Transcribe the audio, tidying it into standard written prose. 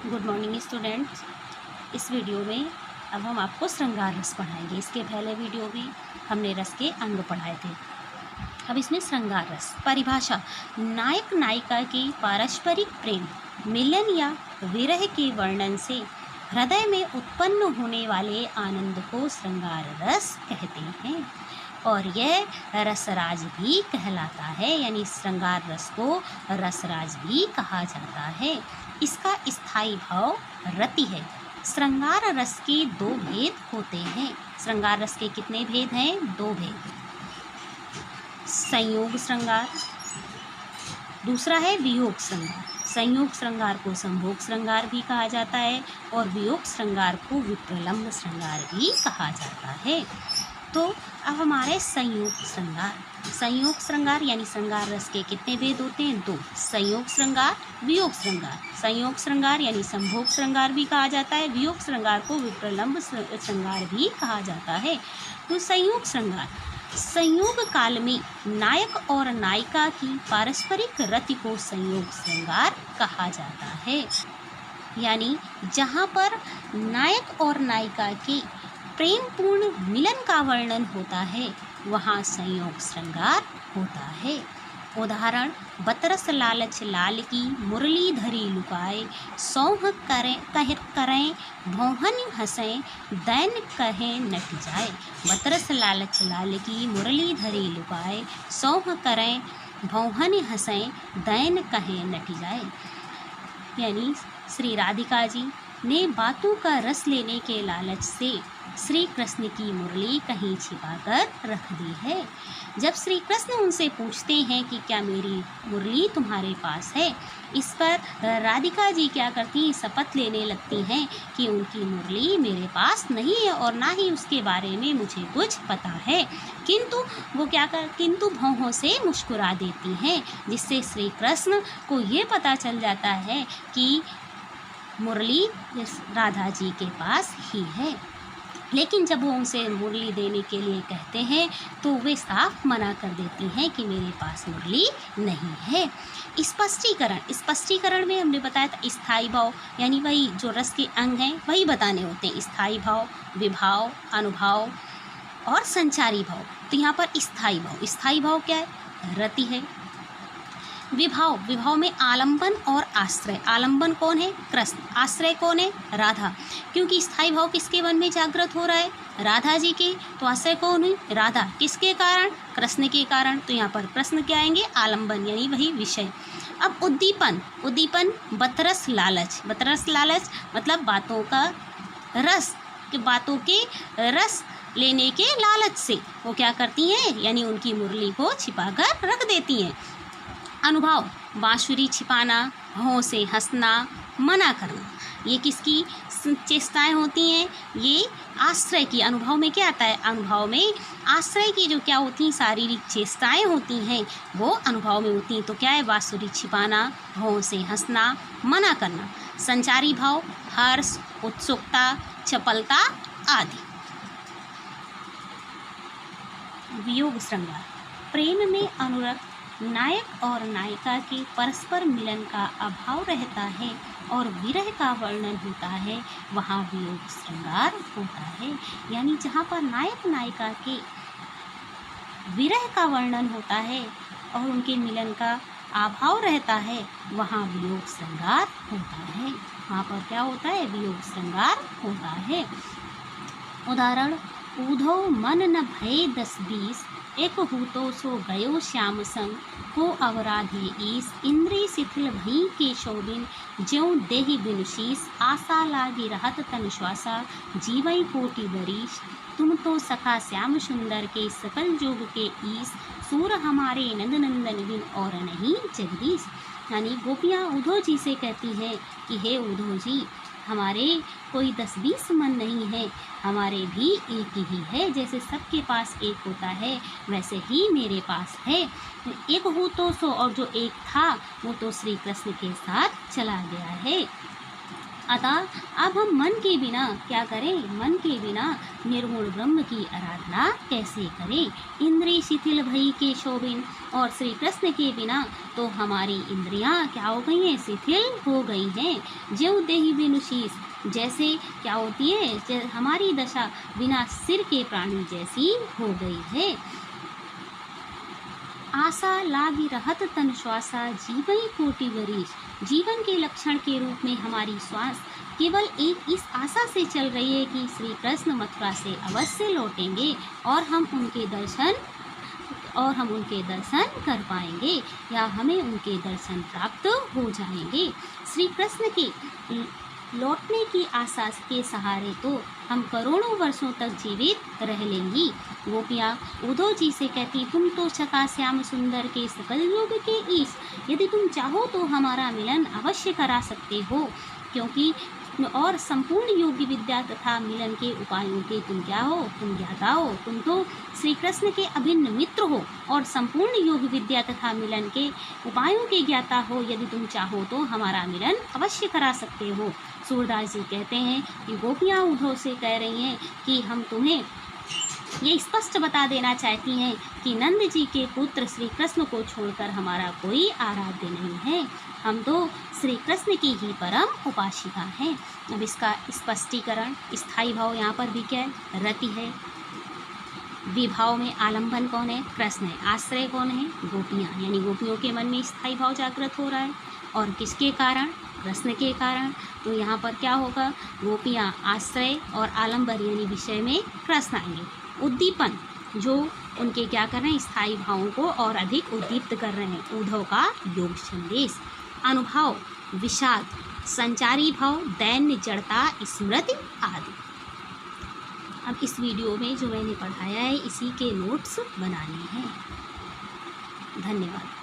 Good morning students. इस video में अब हम आपको श्रृंगार रस पढ़ाएंगे। इसके पहले वीडियो में हमने रस के अंग पढ़ाए थे। अब इसमें श्रृंगार रस परिभाषा: नायक नायिका के पारस्परिक प्रेम, मिलन या विरह के वर्णन से हृदय में उत्पन्न होने वाले आनंद को श्रृंगार रस कहते हैं और यह रसराज भी कहलाता है, यानी श्रृंगार रस को रसराज भी कहा जाता है। इसका स्थायी भाव रति है। श्रृंगार रस के दो भेद होते हैं। श्रृंगार रस के कितने भेद हैं? दो भेद। संयोग श्रृंगार, दूसरा है वियोग श्रृंगार। संयोग श्रृंगार को संभोग श्रृंगार भी कहा जाता है और वियोग श्रृंगार को विप्रलंब श्रृंगार भी कहा जाता है। तो अब हमारे संयोग श्रृंगार यानी श्रृंगार रस के कितने भेद होते हैं? दो। संयोग श्रृंगार, वियोग श्रृंगार। संयोग श्रृंगार यानी संभोग श्रृंगार भी कहा जाता है, वियोग श्रृंगार को विप्रलंब श्रृंगार भी कहा जाता है। तो संयोग श्रृंगार, संयोग काल में नायक और नायिका की पारस्परिक रति को संयोग श्रृंगार कहा जाता है, यानी जहाँ पर नायक और नायिका के प्रेम पूर्ण मिलन का वर्णन होता है वहाँ संयोग श्रृंगार होता है। उदाहरण: बतरस लालच लाल की मुरली धरी लुकाए, सौह करें भौहन हंसें, दैन कहें नट जाए। बतरस लालच लाल की मुरली धरी लुकाए, सौह करें भौहन हंसें, दैन कहें नट जाए। यानी श्री राधिका जी ने बातों का रस लेने के लालच से श्री कृष्ण की मुरली कहीं छिपाकर रख दी है। जब श्री कृष्ण उनसे पूछते हैं कि क्या मेरी मुरली तुम्हारे पास है, इस पर राधिका जी क्या करती हैं? शपथ लेने लगती हैं कि उनकी मुरली मेरे पास नहीं है और ना ही उसके बारे में मुझे कुछ पता है। किंतु भौहों से मुस्कुरा देती हैं, जिससे श्री कृष्ण को ये पता चल जाता है कि मुरली राधा जी के पास ही है। लेकिन जब वो उनसे मुरली देने के लिए कहते हैं तो वे साफ मना कर देती हैं कि मेरे पास मुरली नहीं है। स्पष्टीकरण में हमने बताया था स्थायी भाव, यानी वही जो रस के अंग हैं वही बताने होते हैं। स्थायी भाव, विभाव, अनुभाव और संचारी भाव। तो यहाँ पर स्थायी भाव क्या है? रति है। विभाव में आलंबन और आश्रय। आलंबन कौन है? कृष्ण। आश्रय कौन है? राधा। क्योंकि स्थायी भाव किसके मन में जागृत हो रहा है? राधा जी के। तो आश्रय कौन हुई? राधा। किसके कारण? कृष्ण के कारण। तो यहाँ पर कृष्ण क्या आएंगे? आलंबन, यानी वही विषय। अब उद्दीपन बतरस लालच मतलब बातों के रस लेने के लालच से वो क्या करती हैं? यानी उनकी मुरली को छिपाकर रख देती हैं। अनुभाव, बांसुरी छिपाना, भौं से हंसना, मना करना। ये किसकी चेष्टाएं होती हैं? ये आश्रय की। अनुभव में क्या आता है? अनुभव में आश्रय की जो क्या होती हैं? शारीरिक चेष्टाएं होती हैं, वो अनुभव में होती हैं। तो क्या है? बांसुरी छिपाना, भौं से हंसना, मना करना। संचारी भाव, हर्ष, उत्सुकता, चपलता आदि। वियोग श्रृंगार, प्रेम में अनुरक्त नायक और नायिका के परस्पर मिलन का अभाव रहता है और विरह का वर्णन होता है, वहाँ वियोग श्रृंगार होता है। यानी जहाँ पर नायक नायिका के विरह का वर्णन होता है और उनके मिलन का अभाव रहता है, वहाँ वियोग श्रृंगार होता है। वहाँ पर क्या होता है? वियोग श्रृंगार होता है। उदाहरण: ऊधो मन न भये 10-20, एक हूतो सो गयो श्याम संग, को अवराधे ईस, इंद्री शिथिल भई के शोभिन, ज्यों देहि बिनु शीस, आशा लागी रहत तन श्वासा, जीवई कोटि बरीश, तुम तो सखा श्याम सुंदर के सकल जोग के ईस, सूर हमारे नंद नंदन बिन और नहीं जगदीश। यानी गोपियाँ उद्धव जी से कहती हैं कि हे उद्धव जी, हमारे कोई 10-20 मन नहीं है, हमारे भी एक ही है। जैसे सबके पास एक होता है वैसे ही मेरे पास है। एक हो तो सो, और जो एक था वो तो श्री कृष्ण के साथ चला गया है। अतः अब हम मन के बिना क्या करें, मन के बिना निर्गुण ब्रह्म की आराधना कैसे करें। इंद्रिय शिथिल भई के शोभिन, और श्री कृष्ण के बिना तो हमारी इंद्रियां क्या हो गई हैं, शिथिल हो गई हैं। ज्यों देहि बिनु शीस, जैसे क्या होती है, हमारी दशा बिना सिर के प्राणी जैसी हो गई है। आशा लागी रहत तन श्वासा, जीवई कोटि वरीश, जीवन के लक्षण के रूप में हमारी श्वास केवल एक इस आशा से चल रही है कि श्री कृष्ण मथुरा से अवश्य लौटेंगे और हम उनके दर्शन कर पाएंगे, या हमें उनके दर्शन प्राप्त हो जाएंगे। श्री कृष्ण के लौटने की आशा के सहारे तो हम करोड़ों वर्षों तक जीवित रह लेंगी। गोपियाँ उद्धव जी से कहती, तुम तो सखा श्याम सुंदर के सकल योग के ईश, यदि तुम चाहो तो हमारा मिलन अवश्य करा सकते हो, क्योंकि और संपूर्ण योग्य विद्या तथा मिलन के उपायों के तुम क्या हो, तुम ज्ञाता हो। तुम तो श्री कृष्ण के अभिन्न मित्र हो और संपूर्ण योग विद्या तथा मिलन के उपायों के ज्ञाता हो। यदि तुम चाहो तो हमारा मिलन अवश्य करा सकते हो। सूरदास जी कहते हैं कि गोपियाँ उद्धव से कह रही हैं कि हम तुम्हें ये स्पष्ट बता देना चाहती हैं कि नंद जी के पुत्र श्री कृष्ण को छोड़कर हमारा कोई आराध्य नहीं है, हम तो श्री कृष्ण की ही परम उपासिका हैं। अब इसका स्पष्टीकरण, स्थायी भाव यहाँ पर भी क्या है, रति है। विभाव में आलंबन कौन है, कृष्ण है। आश्रय कौन है, गोपियाँ, यानी गोपियों के मन में स्थायी भाव जागृत हो रहा है, और किसके कारण, कृष्ण के कारण। तो यहाँ पर क्या होगा, गोपियाँ आश्रय और आलंबन यानी विषय में कृष्ण आएंगे। उद्दीपन, जो उनके क्या कर रहे हैं, स्थायी भावों को और अधिक उद्दीप्त कर रहे हैं। उद्धव का योग संदेश। अनुभाव, विषाद, संचारी भाव, दैन्य, जड़ता, स्मृति आदि। अब इस वीडियो में जो मैंने पढ़ाया है इसी के नोट्स बनाने हैं। धन्यवाद।